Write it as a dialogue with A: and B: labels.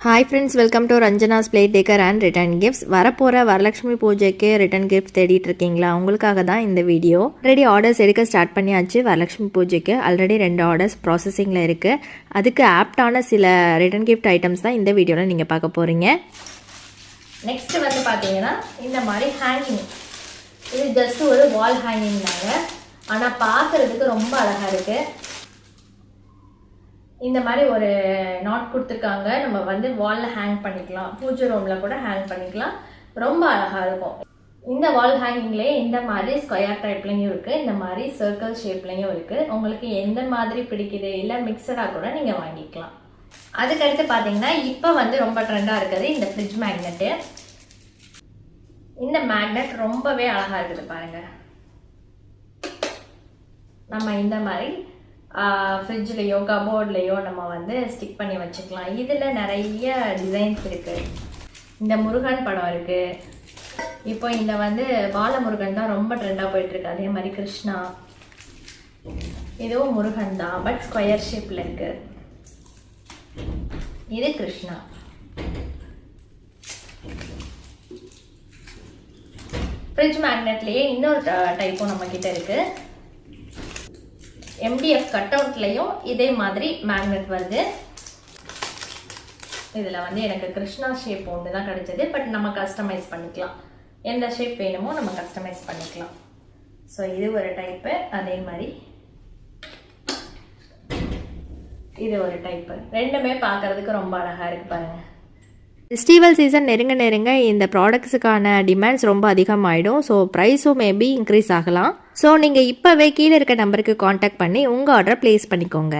A: Hi friends, welcome to Ranjana's plate decor and return gifts. வரப்போகிற வரலட்சுமி பூஜைக்கு return gift தேடிட்டு இருக்கீங்களா? உங்களுக்காக தான் இந்த வீடியோ. ஆல்ரெடி ஆர்டர்ஸ் எடுக்க ஸ்டார்ட் பண்ணியாச்சு. வரலட்சுமி பூஜைக்கு ஆல்ரெடி 2 ஆர்டர்ஸ் ப்ராசஸிங்கில் இருக்குது. அதுக்கு ஆப்டான சில ரிட்டர்ன் கிஃப்ட் ஐட்டம்ஸ் தான் இந்த வீடியோவில் நீங்கள் பார்க்க போகிறீங்க.
B: நெக்ஸ்ட்டு வந்து பார்த்தீங்கன்னா இந்த மாதிரி ஹேங்கிங். இது ஜஸ்ட் ஒரு வால் ஹேங்கிங் தாங்க, ஆனால் பார்க்குறதுக்கு ரொம்ப அழகாக இருக்குது. இந்த மாதிரி ஒரு நாட் கொடுத்துருக்காங்க. நம்ம வந்து வாலில் ஹேங் பண்ணிக்கலாம், பூஜை ரூமில் கூட ஹேங் பண்ணிக்கலாம். ரொம்ப அழகாக இருக்கும். இந்த வால் ஹேங்கிங்லேயே இந்த மாதிரி ஸ்கொயர் டைப்லையும் இருக்குது, இந்த மாதிரி சர்க்கிள் ஷேப்லையும் இருக்குது. உங்களுக்கு எந்த மாதிரி பிடிக்குது, இல்லை மிக்சடாக கூட நீங்கள் வாங்கிக்கலாம். அதுக்கடுத்து பார்த்தீங்கன்னா இப்போ வந்து ரொம்ப ட்ரெண்டாக இருக்குது இந்த ஃப்ரிட்ஜ் மேக்னெட்டு. இந்த மேக்னெட் ரொம்பவே அழகாக இருக்குது பாருங்கள். நம்ம இந்த மாதிரி ஃப்ரிட்ஜ்லேயோ கபோர்ட்லேயோ நம்ம வந்து ஸ்டிக் பண்ணி வச்சுக்கலாம். இதில் நிறைய டிசைன்ஸ் இருக்குது. இந்த முருகன் படம் இருக்குது. இப்போ இந்த வந்து பாலமுருகன் தான் ரொம்ப ட்ரெண்டாக போயிட்டுருக்கு. அதே மாதிரி கிருஷ்ணா, இதுவும் முருகன் தான், பட் ஸ்கொயர் ஷேப்பில் இருக்குது. இது கிருஷ்ணா. ஃப்ரிட்ஜ் மேக்னெட்லேயே இன்னொரு டைப்பும் நம்மக்கிட்ட இருக்குது. MDF கட் அவுட்லையும் இதே மாதிரி மேக்னெட் வருது. இதில் வந்து எனக்கு கிருஷ்ணா ஷேப் ஒன்று தான் கிடைச்சது, பட் நம்ம கஸ்டமைஸ் பண்ணிக்கலாம். எந்த ஷேப் வேணுமோ நம்ம கஸ்டமைஸ் பண்ணிக்கலாம். ஸோ இது ஒரு டைப்பு. அதே மாதிரி இது ஒரு டைப்பு. ரெண்டுமே பார்க்கறதுக்கு ரொம்ப அழகாக இருக்கு பாருங்கள்.
A: ஃபெஸ்டிவல் சீசன் நெருங்க இந்த ப்ராடக்ட்ஸுக்கான டிமாண்ட்ஸ் ரொம்ப அதிகமாகிடும். ஸோ ப்ரைஸும் மேபி இன்க்ரீஸ் ஆகலாம். ஸோ நீங்கள் இப்போவே கீழே இருக்க நம்பருக்கு காண்டாக்ட் பண்ணி உங்கள் ஆர்டரை ப்ளேஸ் பண்ணிக்கோங்க.